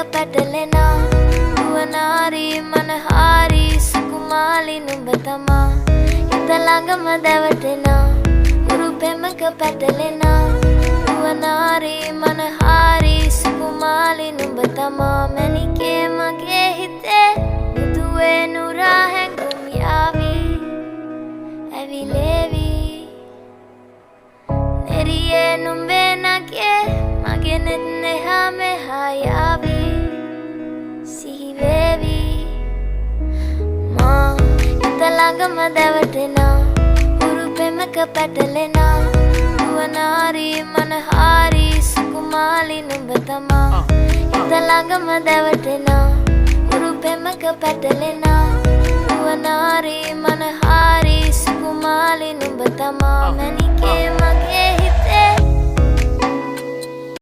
පැටලෙනා නුවනාරී මනහාරී සුකුමාලි නුඹ තමා හිත ළඟම දැවටෙනා උරු පෙමක පැටලෙනා නුවනාරී මනහාරී සුකුමාලි නුඹ තමා මැණිකේ මගේ හිතේ මුදුවේ නුරා හැඟුම් යාවි ඇවිලේවි නෙරියේ නුඹේ නගේ මගේ නෙත් නෙහා මෙහා යාවි සිහිවේවි මා හිත ළඟම දැවටෙනා උරු පෙමක පැටලෙනා නුවනාරී මනහාරී සුකුමාලි නුඹ තමා හිත ළඟම දැවටෙනා උරු පෙමක පැටලෙනා නුවනාරී මනහාරී සුකුමාලි නුඹ තමා මැණිකේ මගේ